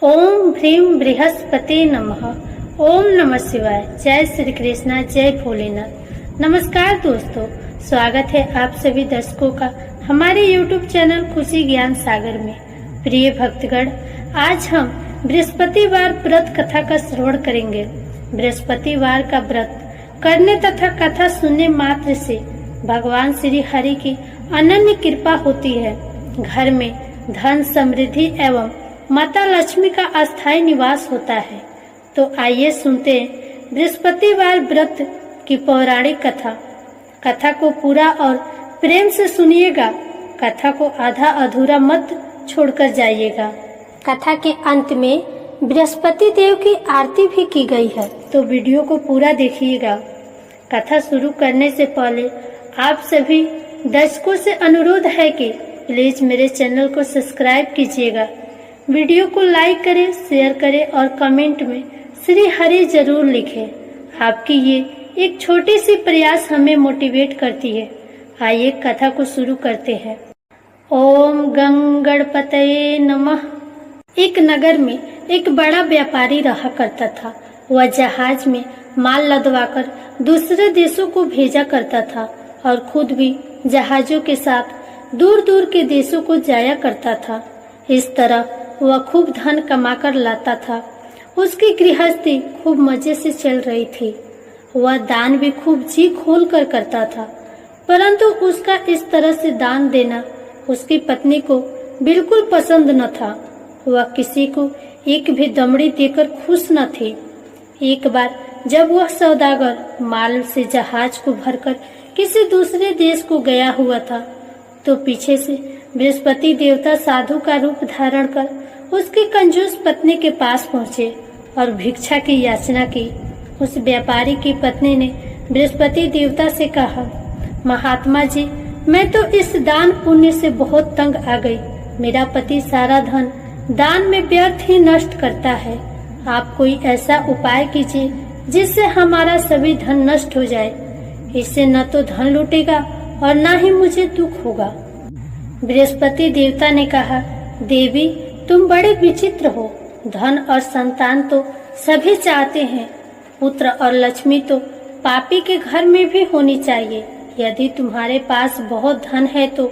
ओम ह्रीम बृहस्पति नमः। ओम नमः शिवाय। जय श्री कृष्णा, जय भोलेनाथ। नमस्कार दोस्तों, स्वागत है आप सभी दर्शकों का हमारे YouTube चैनल खुशी ज्ञान सागर में। प्रिय भक्तगण, आज हम बृहस्पतिवार व्रत कथा का श्रवण करेंगे। बृहस्पतिवार का व्रत करने तथा कथा सुनने मात्र से भगवान श्री हरि की अनन्य कृपा होती है। घर में धन समृद्धि एवं माता लक्ष्मी का अस्थायी निवास होता है। तो आइए सुनते हैं बृहस्पतिवार व्रत की पौराणिक कथा। कथा को पूरा और प्रेम से सुनिएगा। कथा को आधा अधूरा मत छोड़कर जाइएगा। कथा के अंत में बृहस्पति देव की आरती भी की गई है, तो वीडियो को पूरा देखिएगा। कथा शुरू करने से पहले आप सभी दर्शकों से अनुरोध है कि प्लीज मेरे चैनल को सब्सक्राइब कीजिएगा, वीडियो को लाइक करें, शेयर करें और कमेंट में श्री हरि जरूर लिखें। आपकी ये एक छोटी सी प्रयास हमें मोटिवेट करती है। आइए कथा को शुरू करते हैं। ओम गंगणपतये नमः। एक नगर में एक बड़ा व्यापारी रहा करता था। वह जहाज में माल लदवाकर दूसरे देशों को भेजा करता था और खुद भी जहाजों के साथ दूर दूर के देशों को जाया करता था। इस तरह वह खूब धन कमाकर लाता था। उसकी गृहस्थी खूब मजे से चल रही थी। वह दान भी खूब जी खोल कर करता था, परंतु उसका इस तरह से दान देना उसकी पत्नी को बिल्कुल पसंद न था। वह किसी को एक भी दमड़ी देकर खुश न थी। एक बार जब वह सौदागर माल से जहाज को भरकर किसी दूसरे देश को गया हुआ था, तो पीछे से बृहस्पति देवता साधु का रूप धारण कर उसकी कंजूस पत्नी के पास पहुँचे और भिक्षा की याचना की। उस व्यापारी की पत्नी ने बृहस्पति देवता से कहा, महात्मा जी, मैं तो इस दान पुण्य से बहुत तंग आ गई। मेरा पति सारा धन दान में व्यर्थ ही नष्ट करता है। आप कोई ऐसा उपाय कीजिए जिससे हमारा सभी धन नष्ट हो जाए। इससे न तो धन लूटेगा और न ही मुझे दुख होगा। बृहस्पति देवता ने कहा, देवी, तुम बड़े विचित्र हो। धन और संतान तो सभी चाहते हैं। पुत्र और लक्ष्मी तो पापी के घर में भी होनी चाहिए। यदि तुम्हारे पास बहुत धन है तो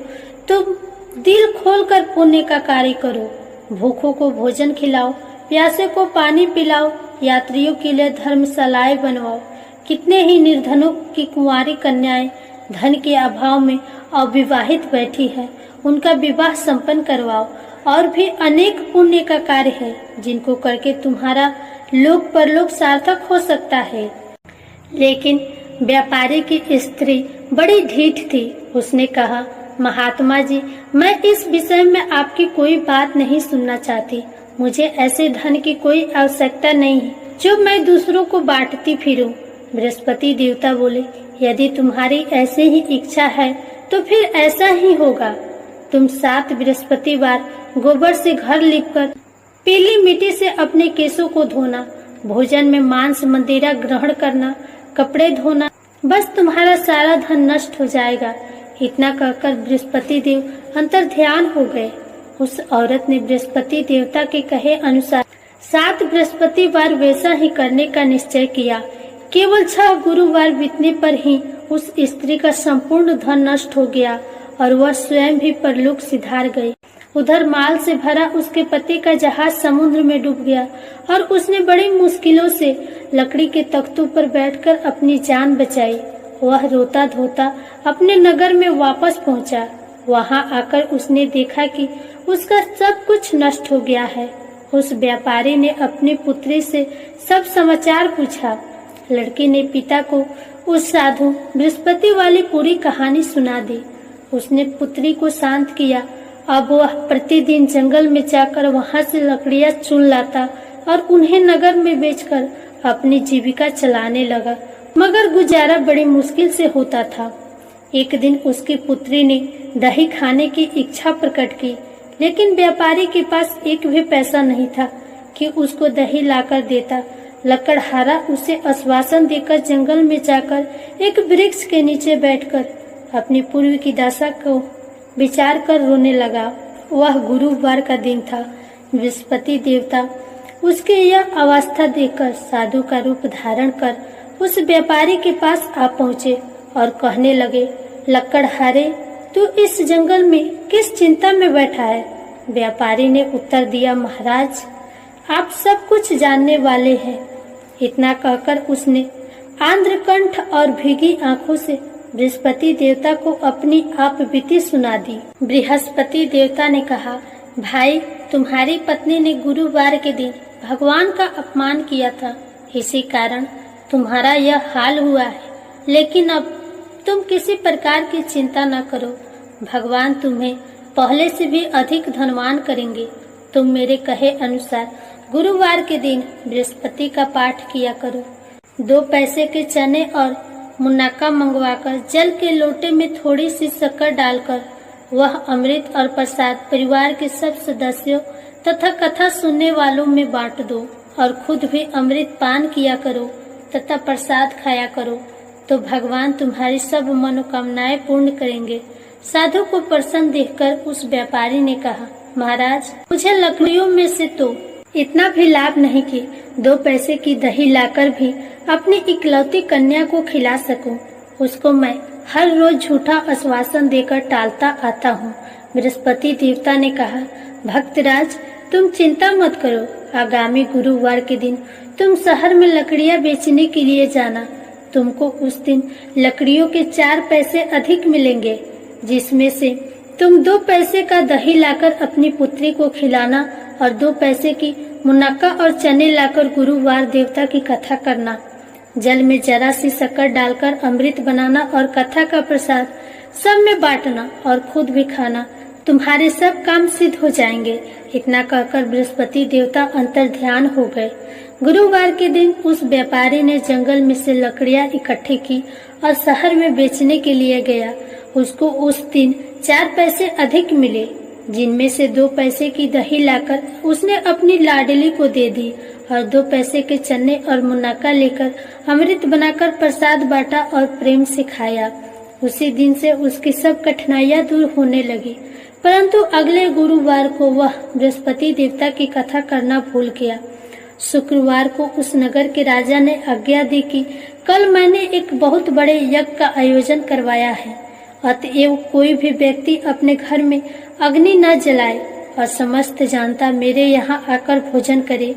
तुम दिल खोलकर पुण्य का कार्य करो। भूखों को भोजन खिलाओ, प्यासे को पानी पिलाओ, यात्रियों के लिए धर्मशालाएं बनवाओ। कितने ही निर्धनों की कुंवारी कन्याएं धन के अभाव में अविवाहित बैठी है, उनका विवाह संपन्न करवाओ। और भी अनेक पुण्य का कार्य है जिनको करके तुम्हारा लोक परलोक सार्थक हो सकता है। लेकिन व्यापारी की स्त्री बड़ी ढीठ थी। उसने कहा, महात्मा जी, मैं इस विषय में आपकी कोई बात नहीं सुनना चाहती। मुझे ऐसे धन की कोई आवश्यकता नहीं है जो मैं दूसरों को बांटती फिरूं। बृहस्पति देवता बोले, यदि तुम्हारी ऐसे ही इच्छा है तो फिर ऐसा ही होगा। तुम 7 बृहस्पतिवार गोबर से घर लीपकर पीली मिट्टी से अपने केशों को धोना, भोजन में मांस मदिरा ग्रहण करना, कपड़े धोना, बस तुम्हारा सारा धन नष्ट हो जाएगा। इतना कहकर बृहस्पति देव अंतर ध्यान हो गए। उस औरत ने बृहस्पति देवता के कहे अनुसार 7 बृहस्पतिवार वैसा ही करने का निश्चय किया। केवल 6 गुरुवार बीतने पर ही उस स्त्री का संपूर्ण धन नष्ट हो गया और वह स्वयं भी परलोक सिधार गई। उधर माल से भरा उसके पति का जहाज समुद्र में डूब गया और उसने बड़ी मुश्किलों से लकड़ी के तख्तों पर बैठकर अपनी जान बचाई। वह रोता धोता अपने नगर में वापस पहुंचा। वहां आकर उसने देखा कि उसका सब कुछ नष्ट हो गया है। उस व्यापारी ने अपनी पुत्री से सब समाचार पूछा। लड़की ने पिता को उस साधु बृहस्पति वाली पूरी कहानी सुना दी। उसने पुत्री को शांत किया। अब वह प्रतिदिन जंगल में जाकर वहां से लकड़ियां चुन लाता और उन्हें नगर में बेचकर अपनी जीविका चलाने लगा, मगर गुजारा बड़ी मुश्किल से होता था। एक दिन उसकी पुत्री ने दही खाने की इच्छा प्रकट की, लेकिन व्यापारी के पास एक भी पैसा नहीं था कि उसको दही लाकर देता। लकड़हारा उसे आश्वासन देकर जंगल में जाकर एक वृक्ष के नीचे बैठकर अपनी पूर्व की दशा को विचार कर रोने लगा। वह गुरुवार का दिन था। बृहस्पति देवता उसके यह अवस्था देखकर साधु का रूप धारण कर उस व्यापारी के पास आ पहुँचे और कहने लगे, लकड़हारे, तू इस जंगल में किस चिंता में बैठा है? व्यापारी ने उत्तर दिया, महाराज, आप सब कुछ जानने वाले हैं। इतना कहकर उसने आंध्रकंठ और भीगी आंखों से बृहस्पति देवता को अपनी आप बीती सुना दी। बृहस्पति देवता ने कहा, भाई, तुम्हारी पत्नी ने गुरुवार के दिन भगवान का अपमान किया था, इसी कारण तुम्हारा यह हाल हुआ है। लेकिन अब तुम किसी प्रकार की चिंता न करो, भगवान तुम्हें पहले से भी अधिक धनवान करेंगे। तुम मेरे कहे अनुसार गुरुवार के दिन बृहस्पति का पाठ किया करो। 2 पैसे के चने और मुनक्का मंगवाकर जल के लोटे में थोड़ी सी शक्कर डालकर वह अमृत और प्रसाद परिवार के सब सदस्यों तथा कथा सुनने वालों में बांट दो और खुद भी अमृत पान किया करो तथा प्रसाद खाया करो, तो भगवान तुम्हारी सब मनोकामनाएं पूर्ण करेंगे। साधु को प्रसन्न देखकर उस व्यापारी ने कहा, महाराज, मुझे लकड़ियों में से तो इतना भी लाभ नहीं कि 2 पैसे की दही लाकर भी अपनी इकलौती कन्या को खिला सकूं। उसको मैं हर रोज झूठा आश्वासन देकर टालता आता हूँ। बृहस्पति देवता ने कहा, भक्तराज, तुम चिंता मत करो। आगामी गुरुवार के दिन तुम शहर में लकड़ियाँ बेचने के लिए जाना। तुमको उस दिन लकड़ियों के 4 पैसे अधिक मिलेंगे, जिसमें से तुम 2 पैसे का दही लाकर अपनी पुत्री को खिलाना और 2 पैसे की मुनक्का और चने लाकर गुरुवार देवता की कथा करना। जल में जरा सी शक्कर डालकर अमृत बनाना और कथा का प्रसाद सब में बांटना और खुद भी खाना। तुम्हारे सब काम सिद्ध हो जाएंगे। इतना कहकर बृहस्पति देवता अंतर ध्यान हो गए। गुरुवार के दिन उस व्यापारी ने जंगल में से लकड़ियां इकट्ठी की और शहर में बेचने के लिए गया। उसको उस दिन 4 पैसे अधिक मिले, जिनमें से 2 पैसे की दही लाकर उसने अपनी लाडली को दे दी और 2 पैसे के चने और मुनक्का लेकर अमृत बनाकर प्रसाद बांटा और प्रेम से खाया। उसी दिन से उसकी सब कठिनाइयां दूर होने लगी। परंतु अगले गुरुवार को वह बृहस्पति देवता की कथा करना भूल गया। शुक्रवार को उस नगर के राजा ने आज्ञा दी कि कल मैंने एक बहुत बड़े यज्ञ का आयोजन करवाया है, अतएव कोई भी व्यक्ति अपने घर में अग्नि न जलाए और समस्त जनता मेरे यहाँ आकर भोजन करे।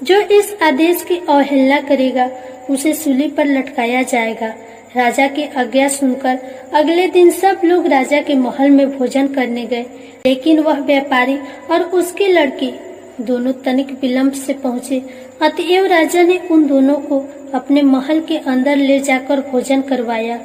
जो इस आदेश की अवहेलना करेगा उसे सूली पर लटकाया जाएगा। राजा की आज्ञा सुनकर अगले दिन सब लोग राजा के महल में भोजन करने गए, लेकिन वह व्यापारी और उसकी लड़की दोनों तनिक विलंब से पहुँचे। अतएव राजा ने उन दोनों को अपने महल के अंदर ले जाकर भोजन करवाया।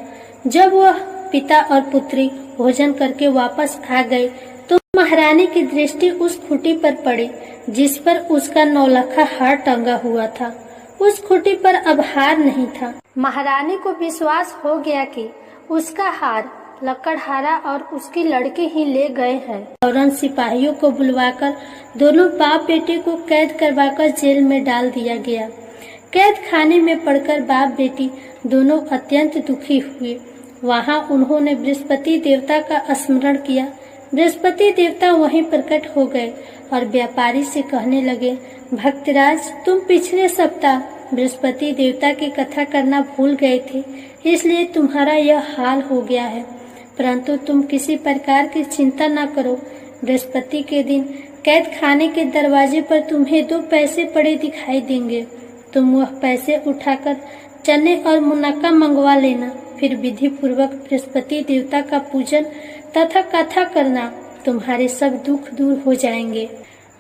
जब वह पिता और पुत्री भोजन करके वापस आ गए तो महारानी की दृष्टि उस खूंटी पर पड़ी जिस पर उसका 9 लाखा हार टंगा हुआ था। उस खूंटी पर अब हार नहीं था। महारानी को विश्वास हो गया कि उसका हार लकड़हारा और उसकी लड़की ही ले गए हैं। फौरन सिपाहियों को बुलवाकर दोनों बाप बेटे को कैद करवाकर जेल में डाल दिया गया। कैद खाने में पड़कर बाप बेटी दोनों अत्यंत दुखी हुए। वहां उन्होंने बृहस्पति देवता का स्मरण किया। बृहस्पति देवता वहीं प्रकट हो गए और व्यापारी से कहने लगे, भक्तराज, तुम पिछले सप्ताह बृहस्पति देवता की कथा करना भूल गए थे, इसलिए तुम्हारा यह हाल हो गया है। परंतु तुम किसी प्रकार की चिंता न करो। बृहस्पति के दिन कैद खाने के दरवाजे पर तुम्हें 2 पैसे पड़े दिखाई देंगे। तुम वह पैसे उठाकर चने और मुनक्का मंगवा लेना। फिर विधि पूर्वक बृहस्पति देवता का पूजन तथा कथा करना। तुम्हारे सब दुख दूर हो जाएंगे।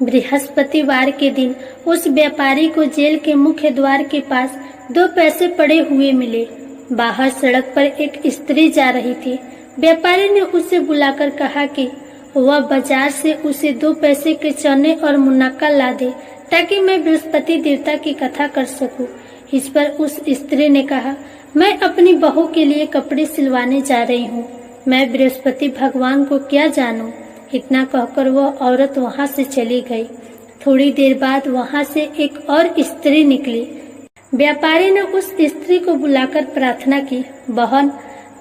बृहस्पतिवार के दिन उस व्यापारी को जेल के मुख्य द्वार के पास 2 पैसे पड़े हुए मिले। बाहर सड़क पर एक स्त्री जा रही थी। व्यापारी ने उसे बुलाकर कहा कि वह बाजार से उसे 2 पैसे के चने और मुनक्का ला दे ताकि मैं बृहस्पति देवता की कथा कर सकूं। इस पर उस स्त्री ने कहा, मैं अपनी बहू के लिए कपड़े सिलवाने जा रही हूँ, मैं बृहस्पति भगवान को क्या जानूं। इतना कहकर वह औरत वहां से चली गई। थोड़ी देर बाद वहां से एक और स्त्री निकली। व्यापारी ने उस स्त्री को बुलाकर प्रार्थना की, बहन,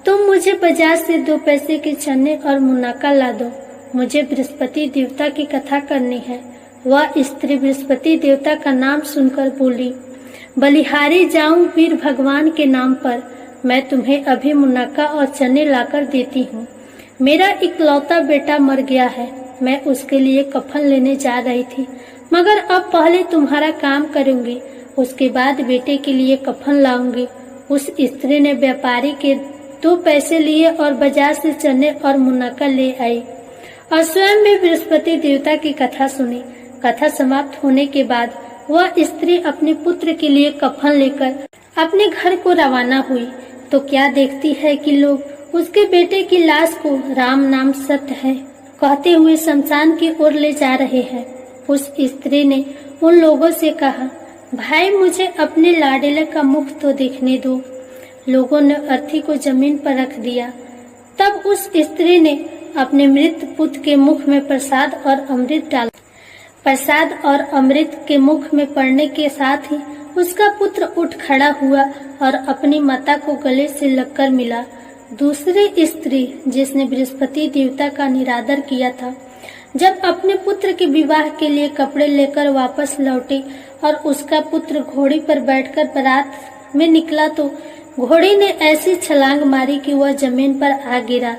तुम मुझे बाजार से 2 पैसे के चने और मुनक्का ला दो। मुझे बृहस्पति देवता की कथा करनी है। वह स्त्री बृहस्पति देवता का नाम सुनकर बोली, बलिहारी जाऊं वीर भगवान के नाम पर, मैं तुम्हें अभी मुनक्का और चने लाकर देती हूँ। मेरा इकलौता बेटा मर गया है, मैं उसके लिए कफन लेने जा रही थी, मगर अब पहले तुम्हारा काम करूंगी, उसके बाद बेटे के लिए कफन लाऊंगी। उस स्त्री ने व्यापारी के 2 पैसे लिए और बाजार से चने और मुनक्का ले आई और स्वयं भी बृहस्पति देवता की कथा सुनी। कथा समाप्त होने के बाद वह स्त्री अपने पुत्र के लिए कफन लेकर अपने घर को रवाना हुई तो क्या देखती है कि लोग उसके बेटे की लाश को राम नाम सत्य है कहते हुए शमशान की ओर ले जा रहे हैं। उस स्त्री ने उन लोगों से कहा, भाई मुझे अपने लाडले का मुख तो देखने दो। लोगों ने अर्थी को जमीन पर रख दिया। तब उस स्त्री ने अपने मृत पुत्र के मुख में प्रसाद और अमृत डाला। प्रसाद और अमृत के मुख में पड़ने के साथ ही उसका पुत्र उठ खड़ा हुआ और अपनी माता को गले से लगकर मिला। दूसरी स्त्री जिसने बृहस्पति देवता का निरादर किया था, जब अपने पुत्र के विवाह के लिए कपड़े लेकर वापस लौटी और उसका पुत्र घोड़ी पर बैठकर बारात में निकला तो घोड़ी ने ऐसी छलांग मारी कि वह जमीन पर आ गिरा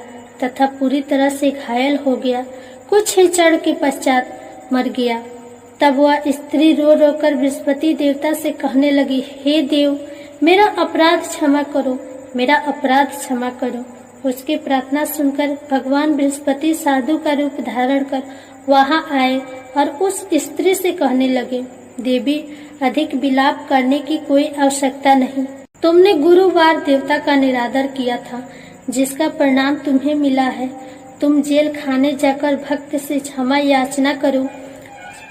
तथा पूरी तरह से घायल हो गया। कुछ ही क्षण के पश्चात मर गया। तब वह स्त्री रो रो कर बृहस्पति देवता से कहने लगी, हे देव, मेरा अपराध क्षमा करो, मेरा अपराध क्षमा करो। उसकी प्रार्थना सुनकर भगवान बृहस्पति साधु का रूप धारण कर वहां आए और उस स्त्री से कहने लगे, देवी, अधिक विलाप करने की कोई आवश्यकता नहीं। तुमने गुरुवार देवता का निरादर किया था, जिसका परिणाम तुम्हें मिला है। तुम जेल खाने जाकर भक्त से क्षमा याचना करो,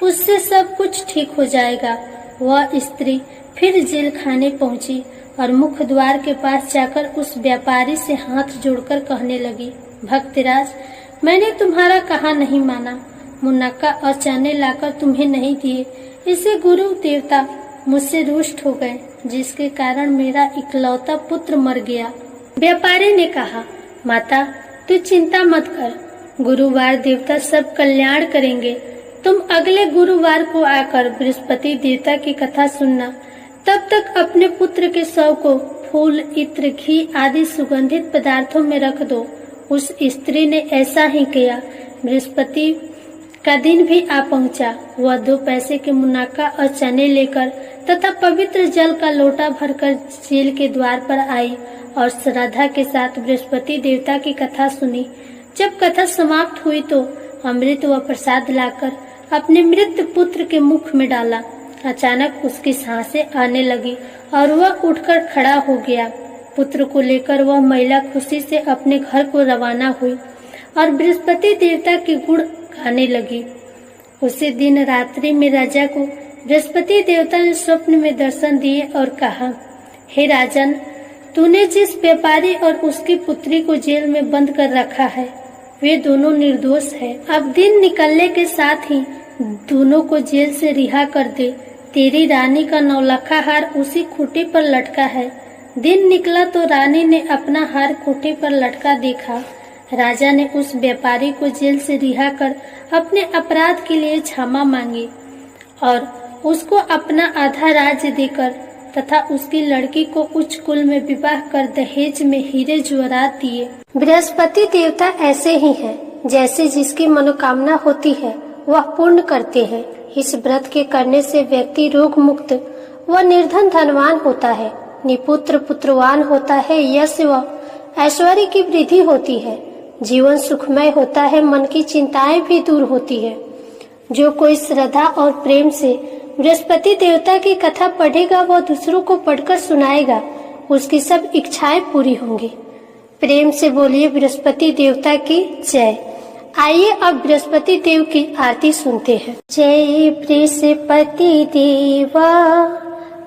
उससे सब कुछ ठीक हो जाएगा। वह स्त्री फिर जेल खाने पहुंची और मुख्य द्वार के पास जाकर उस व्यापारी से हाथ जोड़कर कहने लगी, भक्तराज, मैंने तुम्हारा कहा नहीं माना, मुनक्का और चने लाकर तुम्हें नहीं दिए, इससे गुरु देवता मुझसे रुष्ट हो गए, जिसके कारण मेरा इकलौता पुत्र मर गया। व्यापारी ने कहा, माता, तू चिंता मत कर, गुरुवार देवता सब कल्याण करेंगे। तुम अगले गुरुवार को आकर बृहस्पति देवता की कथा सुनना। तब तक अपने पुत्र के शव को फूल, इत्र, घी आदि सुगंधित पदार्थों में रख दो। उस स्त्री ने ऐसा ही किया। बृहस्पति का दिन भी आ पहुंचा। वह 2 पैसे के मुनक्का और चने लेकर तथा पवित्र जल का लोटा भरकर जेल के द्वार पर आई और श्रद्धा के साथ बृहस्पति देवता की कथा सुनी। जब कथा समाप्त हुई तो अमृत व प्रसाद लाकर अपने मृत पुत्र के मुख में डाला। अचानक उसकी सांसें आने लगी और वह उठकर खड़ा हो गया। पुत्र को लेकर वह महिला खुशी से अपने घर को रवाना हुई और बृहस्पति देवता के गुण गाने लगी। उसी दिन रात्रि में राजा को बृहस्पति देवता ने स्वप्न में दर्शन दिए और कहा, हे राजन, तूने जिस व्यापारी और उसकी पुत्री को जेल में बंद कर रखा है, वे दोनों निर्दोष है। अब दिन निकलने के साथ ही दोनों को जेल से रिहा कर दे। तेरी रानी का 9 लखा हार उसी खूंटी पर लटका है। दिन निकला तो रानी ने अपना हार खूंटी पर लटका देखा। राजा ने उस व्यापारी को जेल से रिहा कर अपने अपराध के लिए क्षमा मांगी और उसको अपना आधा राज्य देकर तथा उसकी लड़की को उच्च कुल में विवाह कर दहेज में हीरे जवाहरात दिए। बृहस्पति देवता ऐसे ही हैं, जैसे जिसकी मनोकामना होती है वह पूर्ण करते हैं। इस व्रत के करने से व्यक्ति रोग मुक्त व निर्धन धनवान होता है, निपुत्र पुत्रवान होता है, यश व ऐश्वर्य की वृद्धि होती है, जीवन सुखमय होता है, मन की चिंताएं भी दूर होती है। जो कोई श्रद्धा और प्रेम से बृहस्पति देवता की कथा पढ़ेगा वह दूसरों को पढ़कर सुनाएगा, उसकी सब इच्छाएं पूरी होंगी। प्रेम से बोलिए बृहस्पति देवता की जय। आइए अब बृहस्पति देव की आरती सुनते हैं। जय बृहस्पति देवा,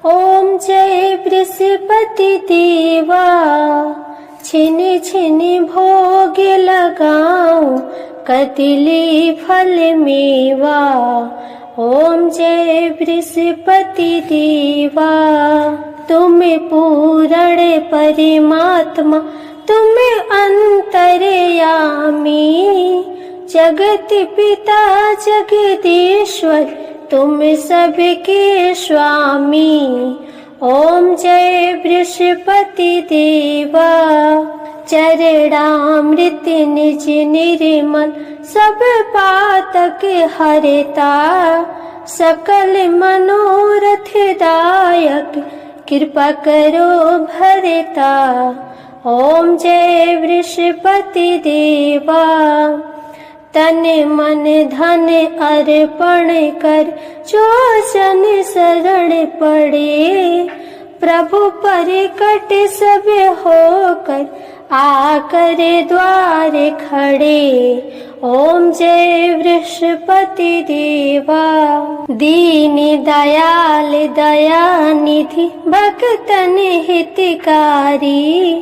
ओम जय बृहस्पति देवा, छिन छिन भोग लगाऊं कदली फल मेवा। ओम जय बृहस्पति देवा, तुम पूर्ण परमात्मा, तुम अंतर्यामी, जगत पिता जगदीश्वर तुम सबके स्वामी। ओम जय बृहस्पति देवा। चरणामृत निज निर्मल सब पातक हरता। सकल मनोरथ दायक कृपा करो भरता। ओम जय बृहस्पति देवा। तन मन धन अर्पण कर जो जन शरण पड़े। प्रभु प्रकट सब होकर आकर द्वार खड़े। ओम जय बृहस्पति देवा। दीन दयाल दया निधि भक्तन हितकारी।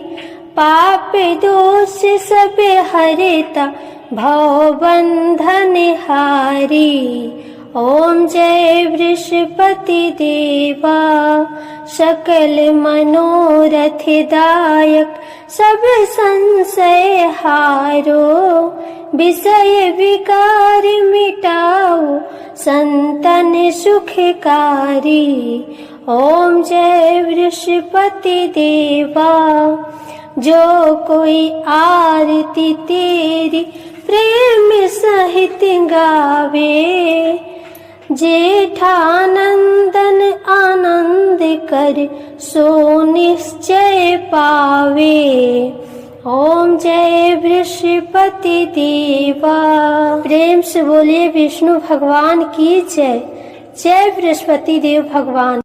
पाप दोष सब हरता भव बंधन हारी। ओम जय बृहस्पति देवा। सकल मनोरथ दायक सब संशय हारो। विषय विकार मिटाओ संतन सुखकारी। ओम जय बृहस्पति देवा। जो कोई आरती तेरी प्रेम सहित गावे। जेठानंदन आनंद कर सो निश्चय पावे। ओम जय बृहस्पति देवा। प्रेम से बोलिए विष्णु भगवान की जय। जय बृहस्पति देव भगवान।